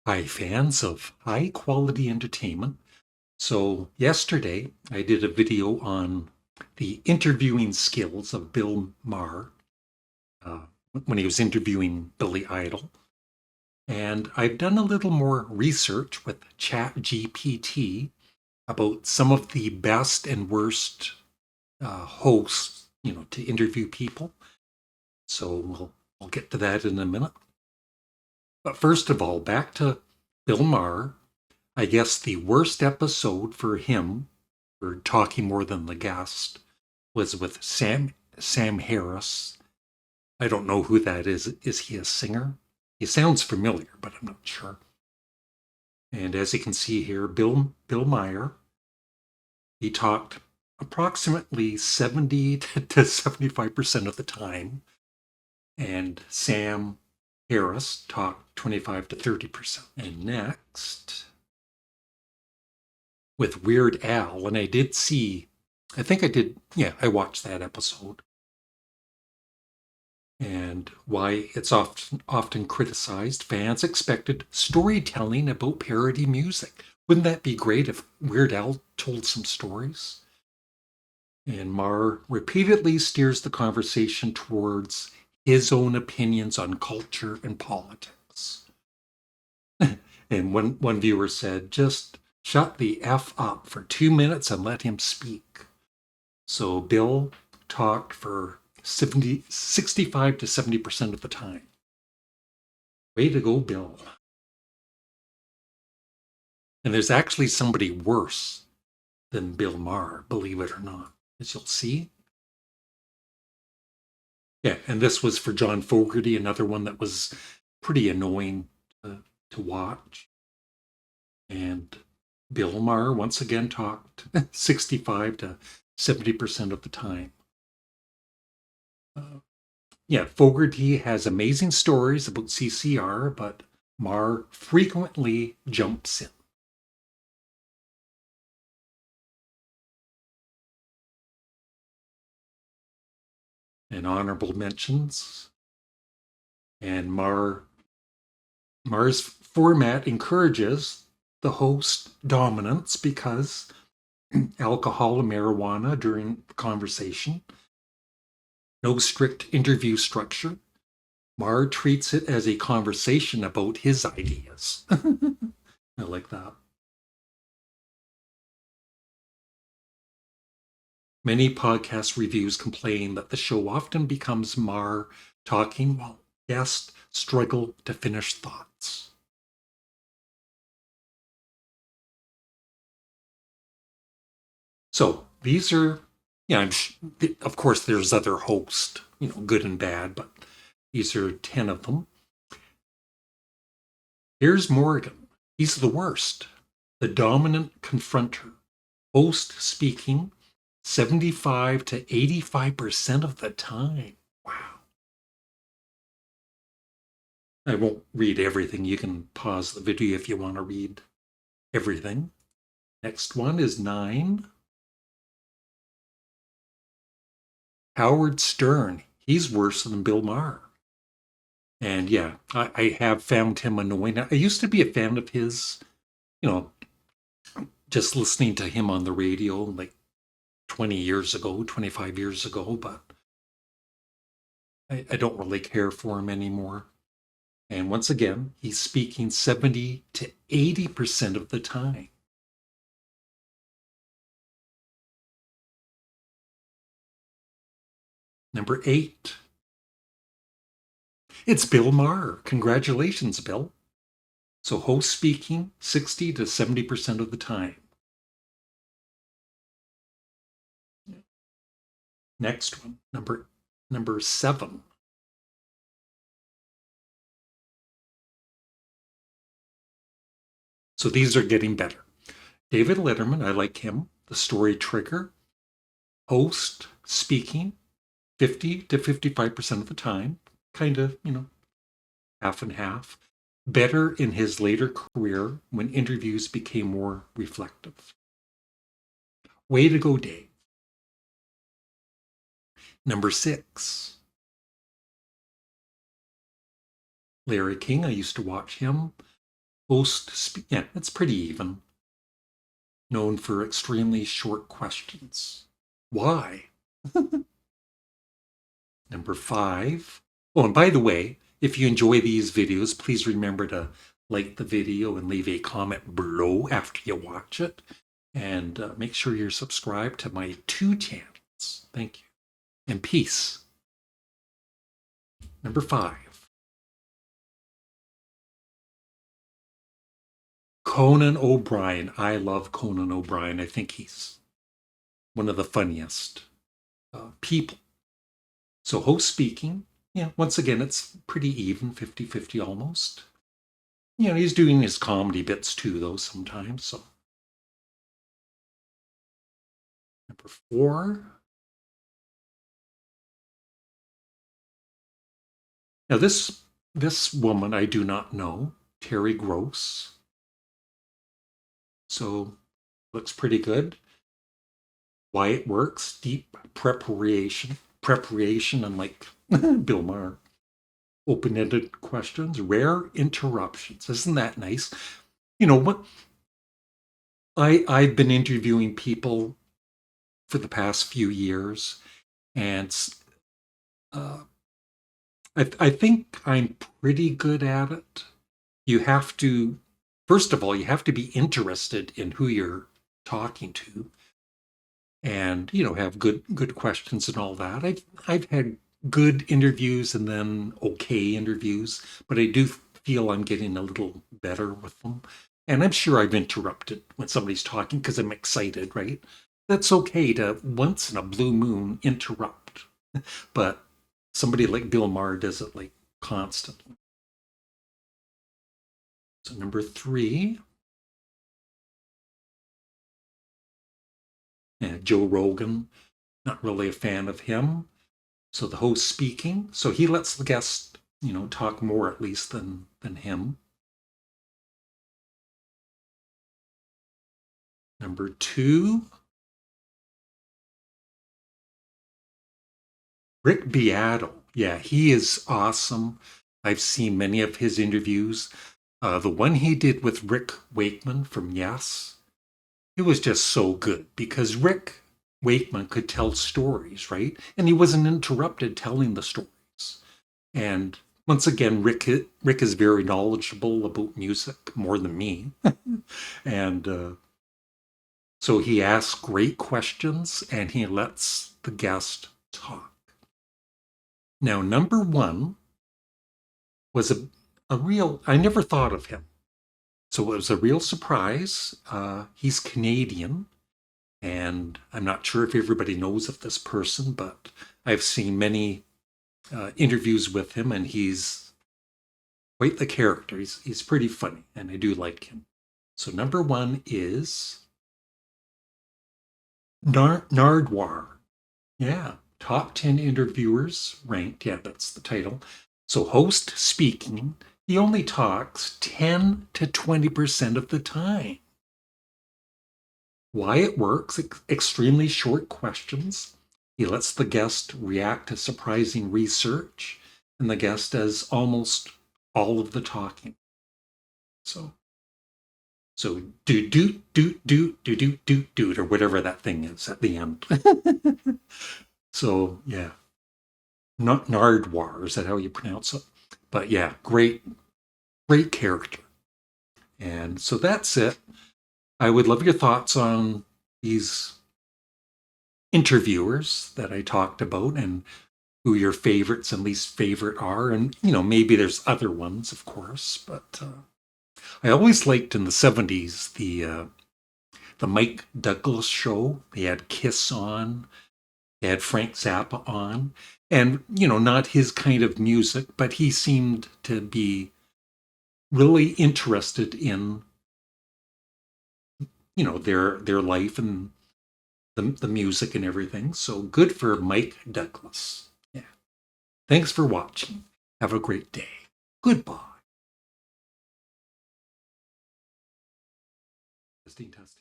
Hi, fans of high quality entertainment. So, yesterday I did a video on the interviewing skills of Bill Maher uh, when he was interviewing Billy Idol. And I've done a little more research with ChatGPT about some of the best and worst hosts, to interview people. So, we'll get to that in a minute. But first of all, back to Bill Maher. I guess the worst episode for him, for talking more than the guest, was with Sam Harris. I don't know who that is. Is he a singer? He sounds familiar, but I'm not sure. And as you can see here, Bill Meyer, he talked approximately 70 to 75% of the time, and Sam Harris talked 25 to 30%. And next, with Weird Al, and I think I did, yeah, I watched that episode. And why it's often criticized, fans expected storytelling about parody music. Wouldn't that be great if Weird Al told some stories? And Marr repeatedly steers the conversation towards his own opinions on culture and politics. And one viewer said, just shut the F up for 2 minutes and let him speak. So Bill talked for 65 to 70% of the time. Way to go, Bill. And there's actually somebody worse than Bill Maher, believe it or not, as you'll see. Yeah, and this was for John Fogerty, another one that was pretty annoying to watch. And Bill Maher once again talked 65 to 70% of the time. Yeah, Fogerty has amazing stories about CCR, but Maher frequently jumps in. And honorable mentions. And Mar's format encourages the host dominance because alcohol and marijuana during the conversation. No strict interview structure. Mar treats it as a conversation about his ideas. I like that. Many podcast reviews complain that the show often becomes Mar talking while guests struggle to finish thoughts. So these are, yeah, of course there's other hosts, good and bad, but these are 10 of them. Here's Morgan. He's the worst. The dominant confronter. Host speaking 75 to 85% of the time. Wow. I won't read everything. You can pause the video if you want to read everything. Next one is 9. Howard Stern. He's worse than Bill Maher. And yeah, I have found him annoying. I used to be a fan of his, you know, just listening to him on the radio like 20 years ago, 25 years ago, but I don't really care for him anymore. And once again, he's speaking 70 to 80% of the time. Number 8. It's Bill Maher. Congratulations, Bill. So host speaking 60 to 70% of the time. Next one, number 7. So these are getting better. David Letterman, I like him. The story trigger. Host speaking 50 to 55% of the time. Kind of, half and half. Better in his later career when interviews became more reflective. Way to go, Dave. Number 6. Larry King, I used to watch him. Yeah, it's pretty even. Known for extremely short questions. Why? Number 5. Oh, and by the way, if you enjoy these videos, please remember to like the video and leave a comment below after you watch it. And make sure you're subscribed to my 2 channels. Thank you. And peace. Number 5. Conan O'Brien. I love Conan O'Brien. I think he's one of the funniest people. So host speaking, yeah, once again, it's pretty even, 50-50 almost. You know, he's doing his comedy bits too, though, sometimes. So number 4. Now this woman I do not know, Terry Gross. So looks pretty good. Why it works, deep preparation, unlike Bill Maher. Open-ended questions, rare interruptions. Isn't that nice? You know what? I've been interviewing people for the past few years, and uh, I think I'm pretty good at it. You have to, first of all, you have to be interested in who you're talking to, and have good questions and all that. I've had good interviews and then okay interviews, but I do feel I'm getting a little better with them. And I'm sure I've interrupted when somebody's talking because I'm excited, right? That's okay to once in a blue moon interrupt. But somebody like Bill Maher does it like constantly. So number 3, Joe Rogan. Not really a fan of him. So the host speaking, so he lets the guest, talk more at least than him. Number 2, Rick Beato. Yeah, he is awesome. I've seen many of his interviews. The one he did with Rick Wakeman from Yes, it was just so good because Rick Wakeman could tell stories, right? And he wasn't interrupted telling the stories. And once again, Rick is very knowledgeable about music more than me, and so he asks great questions and he lets the guest talk. Now, number 1 was a real. I never thought of him, so it was a real surprise. He's Canadian, and I'm not sure if everybody knows of this person, but I've seen many interviews with him, and he's quite the character. He's pretty funny, and I do like him. So number 1 is Nardwar. Yeah, top 10 interviewers ranked. Yeah, that's the title. So host speaking, he only talks 10 to 20% of the time. Why it works, extremely short questions. He lets the guest react to surprising research, and the guest does almost all of the talking. So do or whatever that thing is at the end. So yeah, not Nardwar, is that how you pronounce it? But yeah, great character. And so that's it. I would love your thoughts on these interviewers that I talked about and who your favorites and least favorite are. And, maybe there's other ones, of course, but I always liked in the 70s the Mike Douglas show. They had Kiss on, they had Frank Zappa on, and, not his kind of music, but he seemed to be really interested in, their life and the music and everything. So good for Mike Douglas. Yeah. Thanks for watching. Have a great day. Goodbye. Testing, testing.